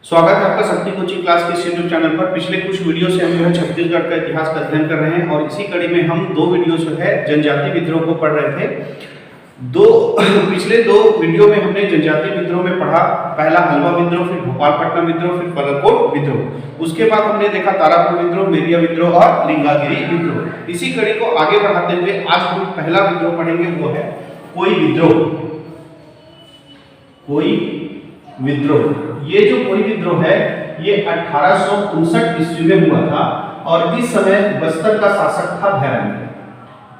स्वागत है आपका शक्ति कोचिंग क्लास के यूट्यूब चैनल पर। पिछले कुछ वीडियो से हम जो है छत्तीसगढ़ का इतिहास का अध्ययन कर रहे हैं और इसी कड़ी में हम दो वीडियो जो है जनजाति विद्रोह को पढ़ रहे थे। पिछले दो वीडियो में हमने जनजाति विद्रोह में पढ़ा, पहला हलवा विद्रोह, फिर भोपालपट्टनम विद्रोह, फिर पलरकोट विद्रोह। उसके बाद हमने देखा तारापुर विद्रोह, मेरिया विद्रोह और लिंगागिरी विद्रोह। इसी कड़ी को आगे बढ़ाते हुए आज हम पहला विद्रोह पढ़ेंगे, वो है कोई विद्रोह। कोई विद्रोह, ये जो कोई विद्रोह है ये 1859 ईस्वी में हुआ था और इस समय बस्तर का शासक था भैरम देव।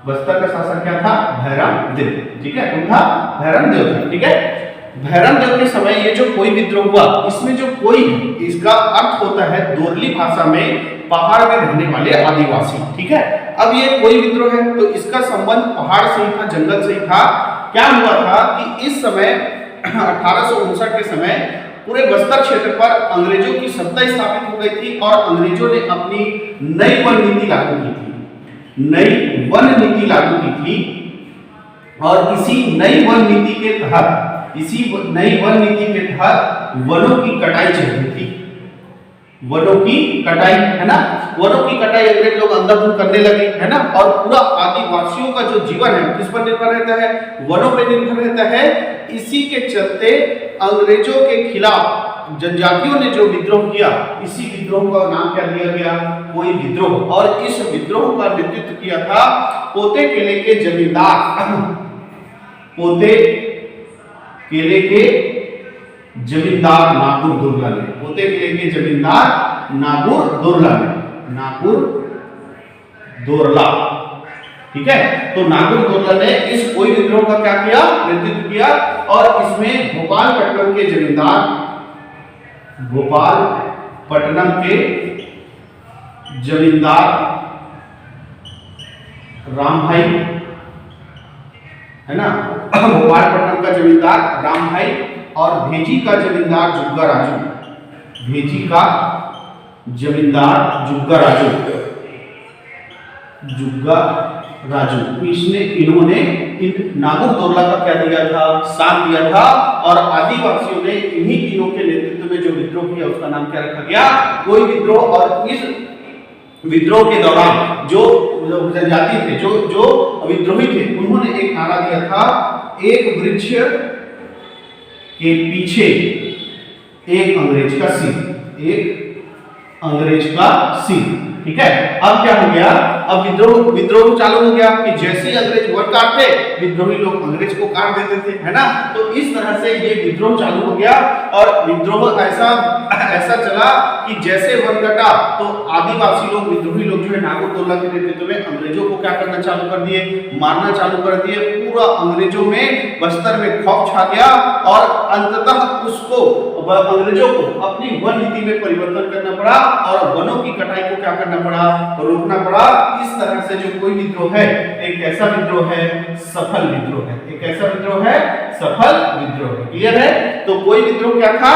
बस्तर का शासक क्या था? भैरम देव। ठीक है, कौन था? भैरम देव था। ठीक है, भैरम देव के समय ये जो कोई विद्रोह हुआ, इसमें जो कोई, इसका अर्थ होता है दोरली भाषा में पहाड़ में रहने वाले आदिवासी। ठीक है, अब ये कोई विद्रोह है तो इसका संबंध पहाड़ से ही था, जंगल से ही था। क्या हुआ था कि इस समय 1859 के समय पूरे बस्तर क्षेत्र पर अंग्रेजों की सत्ता स्थापित हो गई थी और अंग्रेजों ने अपनी नई वन नीति लागू की थी। नई वन नीति लागू की थी और इसी नई वन नीति के तहत वनों की कटाई चल रही थी। वनों की कटाई, है ना, वनों की कटाई अंग्रेज लोग अंधाधुंध करने लगे, है ना, और पूरा आदिवासियों का जो जीवन है किस पर निर्भर रहता है? वनों पर निर्भर रहता है। इसी के चलते अंग्रेजों के खिलाफ जनजातियों ने जो विद्रोह किया, इसी विद्रोह का नाम क्या दिया गया? कोई विद्रोह। और इस विद्रोह का नेतृत्व किया था पोते केले के जमींदार, पोते केले के जमींदार नागुर दुर्ला ने। पोते केले के जमींदार नागुर दुर्ला ने, नागुर दुर्ला। ठीक है, तो नागुर दुर्ला ने इस कोई विद्रोह का क्या किया? नेतृत्व किया और इसमें भोपालपट्टनम के जमींदार, भोपालपट्टनम के जमींदार राम भाई, है ना, भोपालपट्टनम का जमींदार राम भाई और भेजी का जमींदार जुग्गा राजू। भेजी का जमींदार जुग्गा राजू, जुग्गा राजू, इन्होंने इन नागुर दुर्ला का क्या दिया था? साथ दिया था और आदिवासियों ने इन्हीं तीनों के नेतृत्व में जो विद्रोह किया उसका नाम क्या रखा गया? कोई विद्रोह। और इस विद्रोह के दौरान जो जनजाति थे, जो विद्रोही थे, उन्होंने एक नारा दिया था, एक वृक्ष के पीछे एक अंग्रेज का सिर, एक अंग्रेज का सिर। ठीक है, अब क्या हो गया? अब विद्रोह चालू हो गया कि जैसे ही अंग्रेज वन काटते, विद्रोही लोग अंग्रेज को काट देते थे, है ना। तो इस तरह से ये विद्रोह चालू हो गया और विद्रोह ऐसा चला कि जैसे वन कटा तो आदिवासी लोग, विद्रोही लोग जो है नागुर दुर्ला के नेतृत्व में अंग्रेजों को क्या करना चालू कर दिए? मारना चालू कर दिए। पूरा अंग्रेजों में, बस्तर में खौफ छा गया और अंततः उसको, अंग्रेजों को अपनी वन नीति में परिवर्तन करना पड़ा और वनों की कटाई को क्या करना पड़ा? रोकना पड़ा। इस तरह से जो कोई विद्रोह है, एक ऐसा विद्रोह है, सफल विद्रोह है। एक ऐसा विद्रोह है, सफल विद्रोह है। क्लियर है? तो कोई विद्रोह क्या था?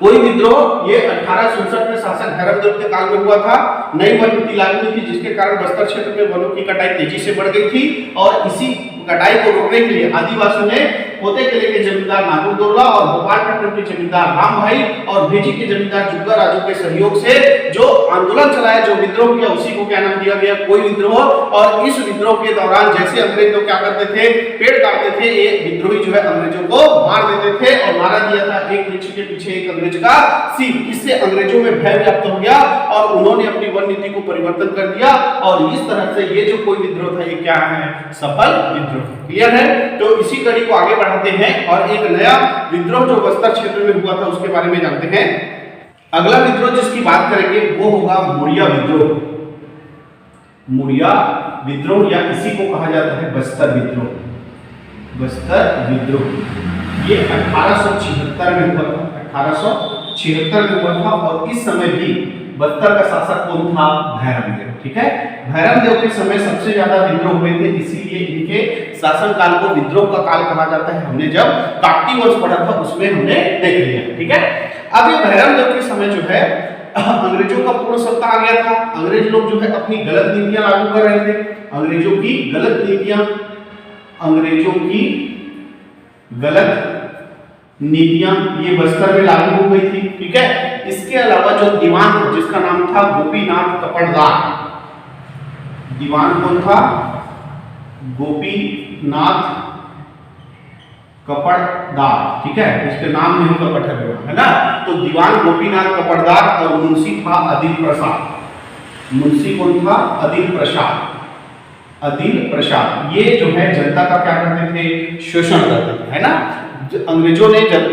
कोई विद्रोह ये 1867 में शासक भैरम देव के काल में हुआ था। नई वन नीति लागू हुई थी जिसके कारण बस्तर क्षेत्र में वनों की कटाई तेजी से बढ़ गई थी और इसी कटाई को रोकने के लिए आदिवासियों ने पोते केले के जमींदार नागुर दुर्ला और भोपालपट्टनम के जमींदार राम भाई और भेजी के जमींदार जुग्गा राजू के सहयोग से जो आंदोलन चलाया, जो विद्रोह किया, उसी को क्या नाम दिया गया? कोई विद्रोह। और इस विद्रोह के दौरान जैसे अंग्रेज लोग क्या करते थे? पेड़ काटते थे, ये विद्रोही जो है अंग्रेजों को मार देते थे और मारा दिया था एक वृक्ष के पीछे एक अंग्रेज का सिर। इससे अंग्रेजों में भय व्याप्त हो गया और उन्होंने अपनी वन नीति को परिवर्तन कर दिया और इस तरह से ये जो कोई विद्रोह था, ये क्या है? सफल विद्रोह। क्लियर है? तो इसी कड़ी को आगे बढ़ाते हैं और एक नया विद्रोह जो बस्तर क्षेत्र में हुआ था उसके बारे में जानते हैं। अगला विद्रोह जिसकी बात करेंगे वो होगा मुड़िया विद्रोह। मुड़िया विद्रोह या इसी को कहा जाता है बस्तर विद्रोह। बस्तर विद्रोह ये 1876 में हुआ था। 1876 में हुआ था और इस समय भी बस्तर का शासक कौन था? भैरम देव। ठीक है, भैरम देव के समय सबसे ज्यादा विद्रोह हुए थे, इसीलिए इनके शासन काल को विद्रोह का काल कहा जाता है। हमने जब काकती वंश पढ़ा था उसमें हमने देख लिया। ठीक है, अब ये भैरम देव के समय जो है अंग्रेजों का पूर्ण सत्ता आ गया था। अंग्रेज लोग जो है अपनी गलत नीतियां लागू कर रहे थे। अंग्रेजों की गलत नीतियां ये बस्तर में लागू हो गई थी, ठीक है। इसके अलावा जो दीवान था जिसका नाम था गोपीनाथ कपड़दार, दीवान कौन था? गोपीनाथ कपड़दार, ठीक है, उसके नाम में ही कपट है ना। तो दीवान गोपीनाथ कपड़दार और मुंशी था अदिल प्रसाद। मुंशी कौन था? अदिल प्रसाद। अदिल प्रसाद ये जो है जनता का क्या करते थे? शोषण करते थे, है ना। अंग्रेजों ने जब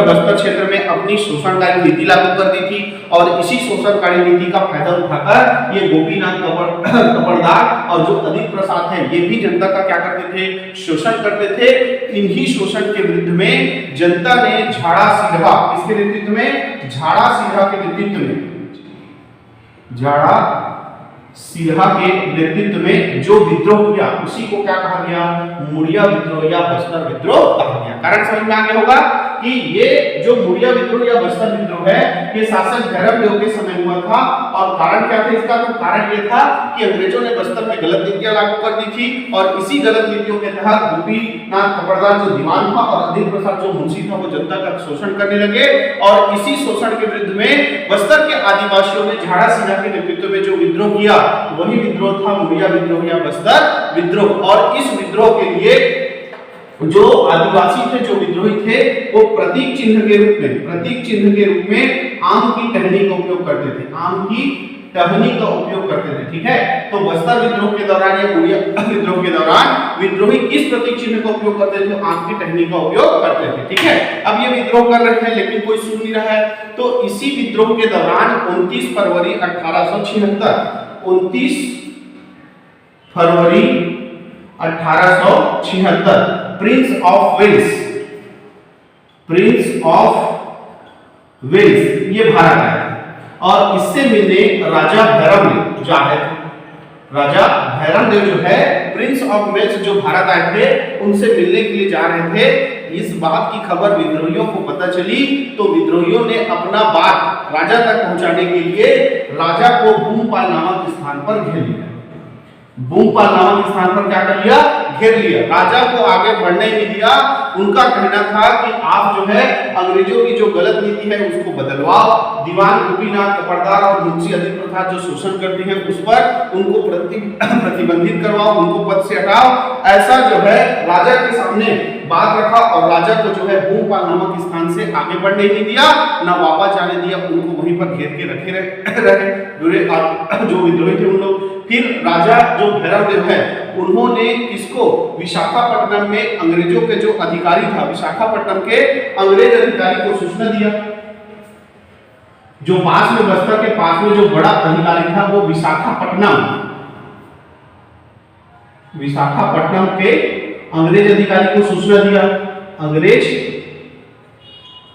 बस्तर क्षेत्र में अपनी शोषणकारी नीति लागू कर दी थी और इसी शोषणकारी नीति का फायदा उठाकर ये गोपीनाथ कपड़दार और जो अदिल प्रसाद है ये भी जनता का क्या करते थे? शोषण करते थे। इन्हीं शोषण के विरुद्ध में जनता ने झाड़ा सिरहा, किसके नेतृत्व में? झाड़ा सिरहा के नेतृत्व में, झाड़ा सिरहा के नेतृत्व में जो विद्रोह किया उसी को क्या कहा गया? मुड़िया विद्रोह या बस्तर विद्रोह कहा गया। कारण समझ में आ गया होगा कि ये जो मुड़िया विद्रोह या बस्तर विद्रोह है ये शासक भैरवदेव के समय हुआ था। और कारण क्या था इसका? तो कारण ये था कि अंग्रेजों ने बस्तर में गलत नीतियां लागू कर दी थी और इसी गलत नीतियों के तहत गोपीनाथ कपड़दार जो दीवान था और अदिल प्रसाद जो मुंशी था वो जनता का शोषण करने लगे। और इसी शोषण के विरुद्ध में बस्तर के आदिवासियों ने झाड़ा सिरहा के नेतृत्व में जो विद्रोह किया वही विद्रोह था मुड़िया विद्रोह या बस्तर विद्रोह। और इस विद्रोह के लिए जो आदिवासी थे, जो विद्रोही थे, वो प्रतीक चिन्ह के रूप में आम की टहनी का उपयोग करते थे। आम की टहनी का उपयोग करते थे, ठीक है। तो बस्तर विद्रोह के दौरान या मुड़िया विद्रोह के दौरान विद्रोही किस प्रतीक चिन्ह का उपयोग करते थे? आम की टहनी का उपयोग करते थे, ठीक है। अब ये विद्रोह कर रहे हैं लेकिन कोई सुन नहीं रहा है। तो इसी विद्रोह के दौरान 29 फरवरी 1876 29 फरवरी 1876 प्रिंस ऑफ वेल्स ये भारत आया और इससे मिलने राजा भैरवदेव जो आए थे। राजा भैरवदेव जो है प्रिंस ऑफ वेल्स जो भारत आए थे उनसे मिलने के लिए जा रहे थे। इस बात की खबर विद्रोहियों को पता चली तो विद्रोहियों ने अपना बात राजा तक पहुंचाने के लिए राजा को भूमपाल नामक स्थान पर घेर लिया। भूमपाल नामक स्थान पर क्या कर लिया? घेर लिया। राजा को आगे बढ़ने नहीं दिया। उनका कहना था कि आप जो है अंग्रेजों की जो गलत नीति है उसको बदलवाओ। दीवान गोपीनाथ कपड़दार और मुंशी अदिल प्रसाद जो शोषण करते हैं उस पर उनको प्रतिबंधित करवाओ, उनको पद से हटाओ। ऐसा जो है राजा के सामने बात रखा और राजा को जो है भूमपाल नामक स्थान से आगे बढ़ने नहीं दिया, ना वापस जाने दिया। उनको वहीं पर घेर के रखे रहे जो विद्रोही थे उन लोग। फिर राजा जो भैरवदेव है उन्होंने इसको विशाखापट्टनम में अंग्रेजों के जो अधिकारी था, विशाखापट्टनम के अंग्रेज अधिकारी को सूचना दिया। जो पास में बस्तर के पास में जो बड़ा अधिकारी था वो विशाखापट्टनम के अंग्रेज अधिकारी को सूचना दिया। अंग्रेज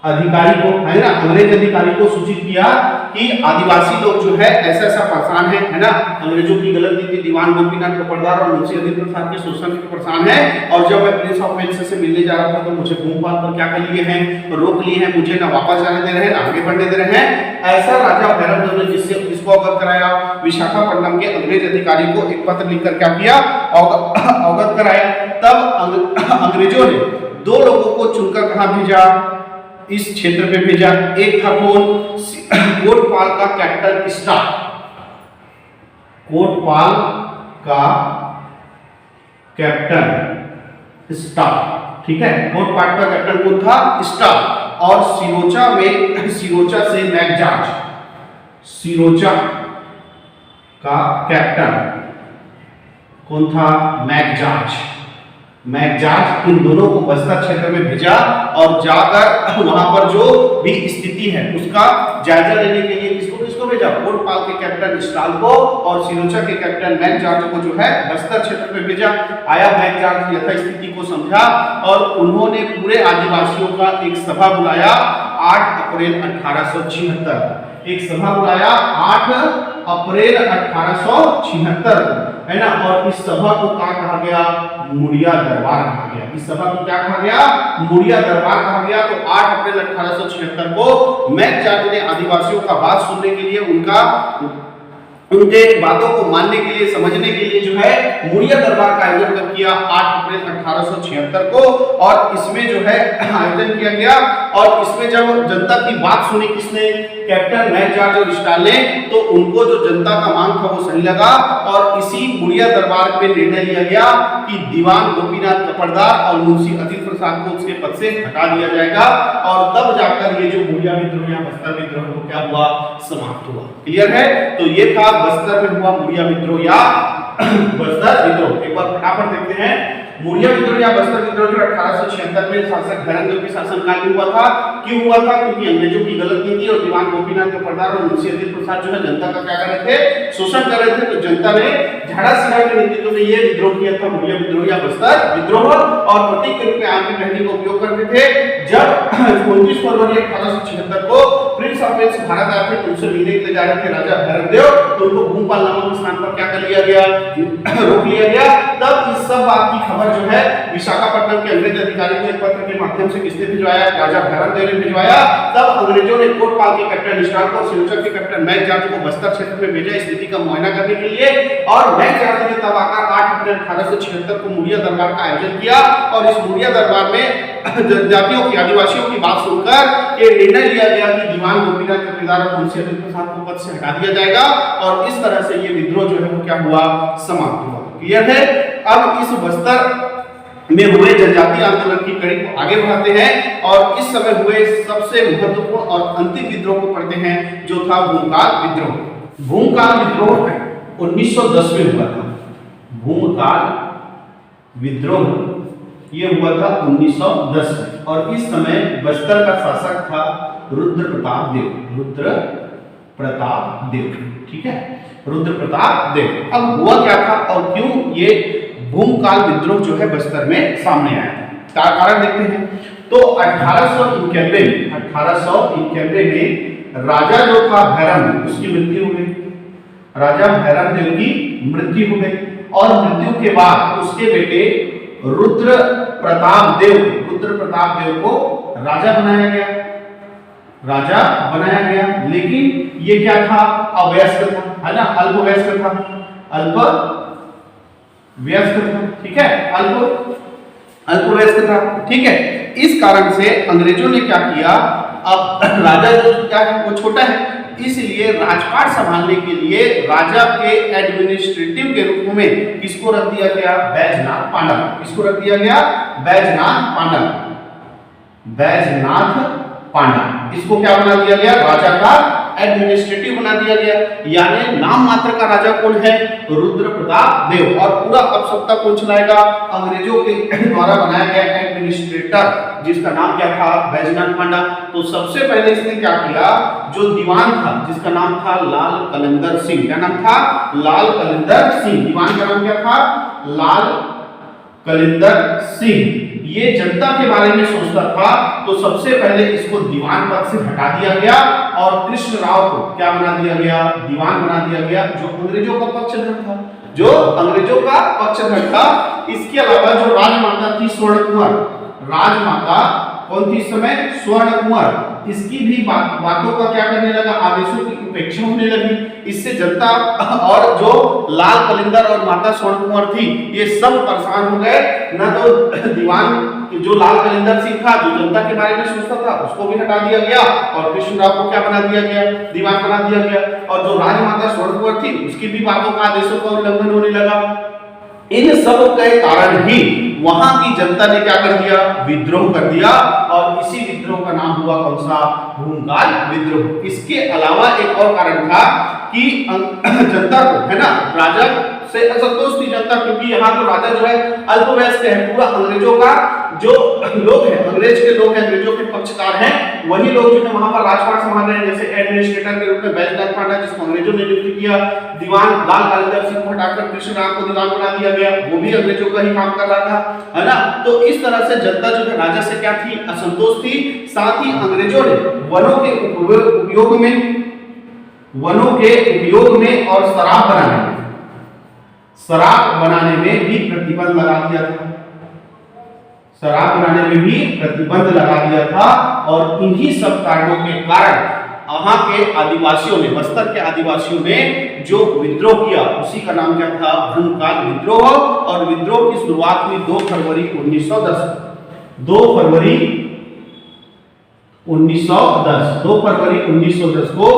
अधिकारी को, है ना, अंग्रेज अधिकारी को सूचित किया कि आदिवासी लोग जो है ऐसा ऐसा परेशान है ना। अंग्रेजों की गलत नीति, दीवान गोपीनाथ कपड़दार और मुंशी अदिल प्रसाद के शोषण के परेशान है। और जब मैं प्रिंस ऑफ वेल्स से मिलने जा रहा था तो मुझे भूमपाल पर क्या कर लिए हैं? रोक लिए हैं। मुझे ना वापस जाने दे रहे हैं ना आगे बढ़ने दे रहे हैं। ऐसा राजा भैरवदेव ने जिसको अवगत कराया, विशाखापट्टनम के अंग्रेज अधिकारी को एक पत्र लिखकर क्या किया? अवगत कराया। तब अंग्रेजों ने 2 लोगों को चुनकर कहां भेजा? इस क्षेत्र पे भेजा। एक था कौन? कोटपाल का कैप्टन स्टार। कोटपाल का कैप्टन स्टार, ठीक है। कोटपाल का कैप्टन कौन था? स्टार। और सिरोचा से मैकजॉर्ज, सिरोचा का कैप्टन कौन था? मैकजॉर्ज इन दोनों को बस्तर क्षेत्र में भेजा और जाकर वहां पर जो भी स्थिति है उसका जायजा लेने के लिए किसको भेजा? कोटपाल के कैप्टन स्टाल को और सिरोचा के कैप्टन मैकजॉर्ज को जो है बस्तर क्षेत्र में भेजा। आया मैकजॉर्ज यथास्थिति को समझा और उन्होंने पूरे आदिवासियों का एक सभा बुलाया 8 अप्रैल 1876। एक सभा बुलाया 8 अप्रैल 1876, है ना। और इस सभा को क्या कहा गया? मुड़िया दरबार कहा गया। इस सभा को क्या कहा गया? मुड़िया दरबार कहा गया। तो 8 अप्रैल 1876 को मैकजॉर्ज ने आदिवासियों का बात सुनने के लिए उनका उनके बातों को मानने के लिए, समझने के लिए जो है मुड़िया दरबार का आयोजन कब किया? 8 अप्रैल 1876 को। और इसमें जो है आयोजन किया गया, और इसमें जब जनता की बात सुनी किसने? कैप्टन मैकजॉर्ज और स्टाल ने, तो उनको जो जनता का मांग था वो सही लगा, और इसी मुड़िया दरबार पे निर्णय लिया गया कि दीवान गोपीनाथ कपड़दार और मुंशी अतिल प्रसाद को उसके पद से हटा दिया जाएगा, और तब जाकर ये जो मुड़िया विद्रोह या बस्तर विद्रोह वो क्या हुआ? समाप्त हुआ। क्लियर है? तो ये था बस्तर में हुआ मुड़िया विद्रोह या बस्तर विद्रोह। एक बार फटाफट देखते हैं। मुड़िया विद्रोह या बस्तर विद्रोह जो 1876 में शासक भैरमदेव के शासनकाल में हुआ था। क्यों हुआ था? क्योंकि अंग्रेजों की गलत नीति और दीवान गोपीनाथ कपड़दार और मुंशी अतिल प्रसाद जो है जनता का क्या कर रहे थे? शोषण कर रहे थे। तो जनता ने झाड़ा सिंह के नेतृत्व में ये विद्रोह किया था, मुड़िया विद्रोह या बस्तर विद्रोह, और प्रतीक के रूप में आम की टहनी का उपयोग करते थे। जब 29 फरवरी 1876 को प्रिंस ऑफ वेल्स भारत आए थे, उनसे मिलने के लिए जा रहे थे राजा भैरमदेव, तो उनको भूपाल नामक स्थान पर क्या कर लिया गया? रोक लिया गया। तब इस सब बात की खबर जो है विशाखापट्टनम के अंग्रेज अधिकारी को एक पत्र के माध्यम से किसने भिजवाया? राजा भैरमदेव ने भिजवाया। तब अंग्रेजों ने कोटपाल के कैप्टन स्टाल को और सिरोंचा के कैप्टन मैकजॉर्ज को बस्तर क्षेत्र में भेजा स्थिति का मुआयना करने के लिए, और मैकजॉर्ज ने तब आकर 8 अप्रैल 1876 को मुड़िया दरबार का आयोजन किया, और इस मुड़िया दरबार में जनजातियों की, आदिवासियों की बात सुनकर ये निर्णय लिया गया कि दीवान गोपीनाथ कपड़दार और मुंशी अतिल प्रसाद को पद से हटा दिया जाएगा, और इस तरह से ये विद्रोह जो है वो क्या हुआ? समाप्त हुआ। क्लियर है? अब इस बस्तर में हुए जनजातीय आंदोलन की कड़ी को आगे बढ़ाते हैं, और इस समय हुए सबसे महत्वपूर्ण और अंतिम विद्रोह को पढ़ते हैं, जो था भूमकाल विद्रोह। भूमकाल विद्रोह 1910 में हुआ था। भूमकाल विद्रोह ये हुआ था 1910 में, और इस समय बस्तर का शासक था रुद्र प्रताप देव। रुद्र प्रताप देव, ठीक है, रुद्र प्रताप देव। अब हुआ क्या था और क्यों ये भूमकाल विद्रोह जो है बस्तर में सामने आया था? कारण देखते हैं। तो 1891 में राजा जो था भैरम, उसकी मृत्यु हो गई। राजा भैरमदेव की मृत्यु हो गई, और मृत्यु के बाद उसके बेटे रुद्र प्रताप देव को राजा बनाया गया। राजा बनाया गया, लेकिन ये क्या था? अवयस्क था, है ना, अल्पवयस्क था, अल्पवयस्क था, ठीक है, अल्पवयस्क था, ठीक है। इस कारण से अंग्रेजों ने क्या किया? अब राजा जो क्या है वो छोटा है, इसलिए राजपाट संभालने के लिए राजा के एडमिनिस्ट्रेटिव के रूप में किसको रख दिया गया? बैजनाथ पांडा। किसको रख दिया गया? बैजनाथ पांडा। बैजनाथ पांडा, इसको क्या बना दिया गया? राजा का एडमिनिस्ट्रेटिव बना दिया गया। यानी नाम मात्र का राजा कौन है? रुद्र प्रताप देव। और पूरा अब सत्ता कौन चलाएगा? अंग्रेजों के द्वारा बनाया गया एडमिनिस्ट्रेटर, जिसका नाम क्या था? बैजनाथ पांडा। तो सबसे पहले इसने क्या किया? जो दीवान था, जिसका नाम था लाल कलंदर सिंह। क्या नाम था? लाल कलंदर सिंह। दीवान का नाम क्या था? लाल कलिंदर सिंह। ये जनता के बारे में सोचता था, तो सबसे पहले इसको दीवान पद से हटा दिया गया, और कृष्ण राव को क्या बना दिया गया? दीवान बना दिया गया, जो अंग्रेजों का पक्षधर था, जो अंग्रेजों का पक्षधर था। इसके अलावा जो राजमाता थी स्वर्ण कुंवर, राजमाता कौन थी इस समय? स्वर्ण कुंवर। इसकी भी बातों का क्या करने लगा? आदेशों की उपेक्षा होने लगी। इससे जनता और जो लाल कलिंदर और माता स्वर्ण कुंवर थी, ये सब परेशान हो गए। ना तो दीवान जो लाल कलिंदर सिंह था, जो जनता के बारे में सोचता था, उसको भी हटा दिया गया, और कृष्णराव को क्या बना दिया गया? दीवान बना दिया गया। और जो राजमाता स्वर्ण कुंवर थी, उसकी भी बातों का, आदेशों का उल्लंघन होने लगा। इन सब के कारण ही वहां की जनता ने क्या कर दिया? विद्रोह कर दिया, और इसी विद्रोह का नाम हुआ कौन सा? भूमकाल विद्रोह। इसके अलावा एक और कारण था कि जनता को, है ना, राजा से असंतोष थी जनता, क्योंकि यहाँ तो राजा जो है अल्पवयस्क है। पूरा अंग्रेजों का जो लोग हैं, अंग्रेज के लोग हैं, अंग्रेजों के पक्षकार हैं, वही लोग जो है वहां पर राजपाट संभाल रहे हैं। जैसे एडमिनिस्ट्रेटर के रूप में बैजनाथ पांडा, जिसको अंग्रेजों ने नियुक्त किया। दीवान लाल कलिंदर सिंह को हटाकर कृष्णराव को दीवान बना दिया गया, वो भी अंग्रेजों का ही काम कर रहा था, है ना। तो इस तरह से जनता जो है राजा से क्या थी? असंतोष थी। साथ ही अंग्रेजों ने वनों के उपयोग में और शराब बनाने में भी प्रतिबंध लगा दिया था। शराब बनाने में भी प्रतिबंध लगा दिया था, और इन्हीं सब कारणों के कारण वहां के आदिवासियों ने, बस्तर के आदिवासियों ने जो विद्रोह किया उसी का नाम क्या था, भूमकाल विद्रोह। और विद्रोह की शुरुआत हुई 2 फरवरी 1910, 2 फरवरी 1910 को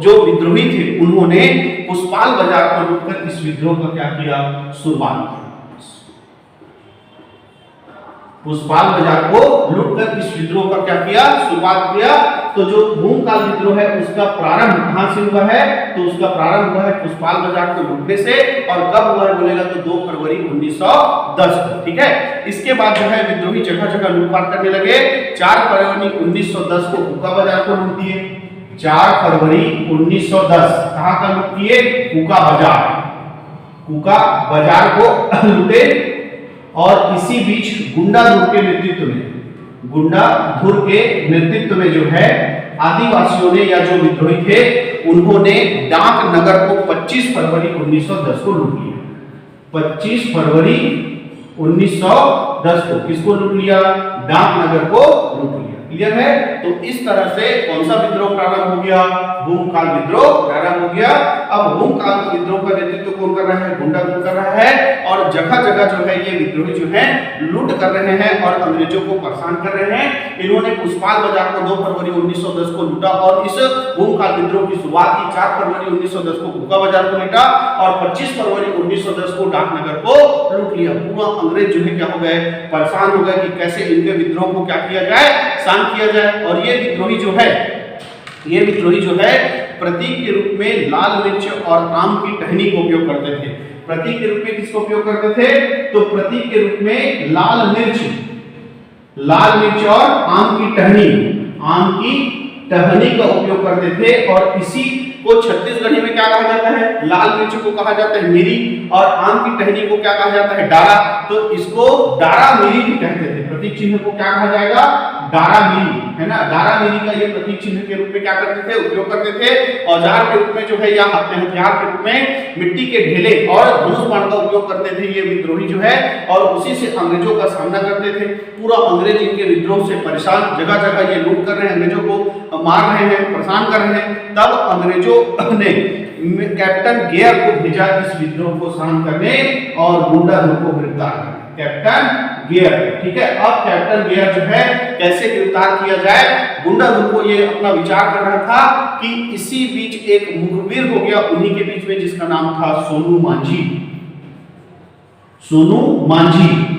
जो विद्रोही थे उन्होंने पुष्पाल बाजार को लूटकर इस विद्रोह का क्या किया, शुरुआत की। पुष्पाल बाजार को लूटकर इस विद्रोह का क्या किया, शुरुआत किया। तो जो भूमकाल विद्रोह है उसका प्रारंभ कहां से हुआ है, तो उसका प्रारंभ हुआ है पुष्पाल बाजार को लूटने से। और कब हुआ है बोलेगा तो 2 फरवरी 1910 को, ठीक है। इसके बाद जो है विद्रोही जगह जगह लूटपाट करने लगे। 4 फरवरी 1910 को हुक्का बाजार को लूट दिए। 4 फरवरी 1910 कहां का लूट किए, हुक्का बाजार को लूटे। और इसी बीच गुंडाधुर के नेतृत्व में जो है आदिवासियों ने या जो विद्रोही थे उन्होंने डाक नगर को 25 फरवरी 1910 को लूट लिया। 25 फरवरी 1910 को किसको लूट लिया, डाक नगर को लूट लिया। क्लियर है। तो इस तरह से कौन सा विद्रोह प्रारंभ हो गया, भूमकाल विद्रोह प्रारंभ हो गया। अब भूमकाल विद्रोह का नेतृत्व कौन कर रहा है, गुंडाधुर कर रहा है। और जगह जगह जो है ये विद्रोही जो है लूट कर रहे हैं और अंग्रेजों को परेशान कर रहे हैं। इन्होंने पुष्पाल बाजार को 2 फरवरी 1910 को लूटा और इस भूमकाल विद्रोह की शुरुआत की 4 फरवरी 1910 को हुक्का बाजार को लूटा और 25 फरवरी 1910 को डाकनगर को लूट लिया। पूरा अंग्रेज जो है क्या हो गए, परेशान हो गए कि कैसे इनके विद्रोह को क्या किया जाए, शांत किया जाए। और ये विद्रोही जो है प्रतीक के रूप में लाल मिर्च और आम की टहनी को उपयोग करते थे। प्रतीक के रूप में किसको उपयोग करते थे, तो प्रतीक के रूप में लाल मिर्च और आम की टहनी का उपयोग करते थे। और इसी को छत्तीसगढ़ी में क्या कहा जाता है, लाल मिर्च को कहा जाता है मिरी और आम की टहनी को क्या कहा जाता है, डारा। तो इसको डारा मिरी भी कहते थे। प्रतीक चिन्ह को क्या कहा जाएगा, डारा मिरी, है ना। डारा मिरी का ये प्रतीक चिन्ह के रूप में क्या करते थे, उपयोग करते थे। औजार के रूप में जो है या अपने हथियार के रूप में मिट्टी के ढेले और धनुष बाण का उपयोग करते थे ये विद्रोही जो है। और उसी से अंग्रेजों का सामना करते थे। पूरा अंग्रेज इनके विद्रोह से परेशान, जगह जगह ये लूट कर रहे हैं, अंग्रेजों को मार रहे हैं, परेशान कर रहे हैं। तब अंग्रेजों ने कैप्टन गेयर को भेजा इस विद्रोह को शांत करने और गुंडाधुर को गिरफ्तार करने। कैप्टन गेयर, ठीक है। अब कैप्टन गेयर जो है कैसे गिरफ्तार किया जाए, गुंडाधुर को ये अपना विचार कर रहा था कि इसी बीच एक मुखबिर हो गया उन्हीं के बीच में जिसका नाम था सोनू मांझी।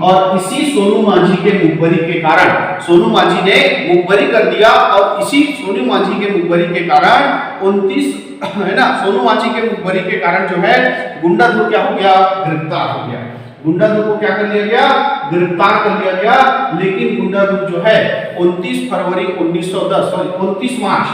और इसी सोनू मांझी के मुखबरी के कारण सोनू मांझी ने मुखबरी कर दिया। और इसी सोनू मांझी के मुखबरी के कारण 29 है ना, सोनू मांझी के मुखबरी के कारण जो है गुंडाधुर क्या हो गया, गिरफ्तार हो गया। गुंडाधुर को क्या कर लिया गया, गिरफ्तार कर लिया गया। लेकिन गुंडाधुर जो है 29 फरवरी 1910 सॉरी 29 मार्च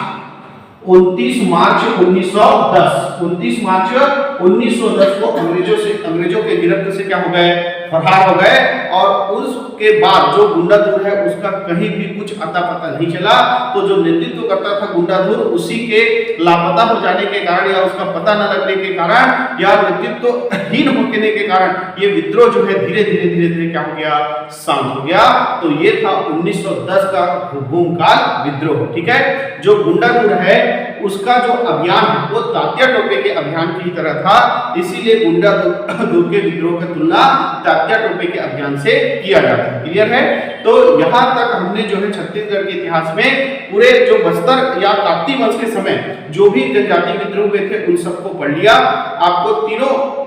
1910 को अंग्रेजों के गिरफ्त से क्या हो गए, फरार हो गए। और उसके बाद जो गुंडाधुर है उसका कहीं भी कुछ अता पता नहीं चला। तो जो नेतृत्व करता था गुंडाधुर, उसी के लापता हो जाने के कारण या उसका पता न लगने के कारण या नेतृत्वहीन होने के कारण ये विद्रोह जो है धीरे धीरे क्या हो गया, शांत हो गया। तो ये था 1910 का भूमकाल विद्रोह, ठीक है। जो गुंडाधुर है उसका जो अभियान है वो तात्या टोपे के अभियान की तरह था। इसीलिए गुंडाधुर के विद्रोह की तुलना तात्या टोपे के अभियान से किया जाता है। क्लियर है। तो यहाँ तक हमने जो है छत्तीसगढ़ के इतिहास में पूरे जो बस्तर या काकती वंश के समय जो भी जनजाति विद्रोह हुए थे उन सबको पढ़ लिया। आपको तीनों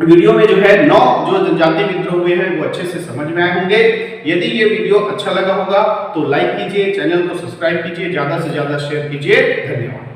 वीडियो में जो है 9 जो जनजाति विद्रोह हुए हैं वो अच्छे से समझ में आए होंगे। यदि ये वीडियो अच्छा लगा होगा तो लाइक कीजिए, चैनल को सब्सक्राइब कीजिए, ज्यादा से ज्यादा शेयर कीजिए। धन्यवाद।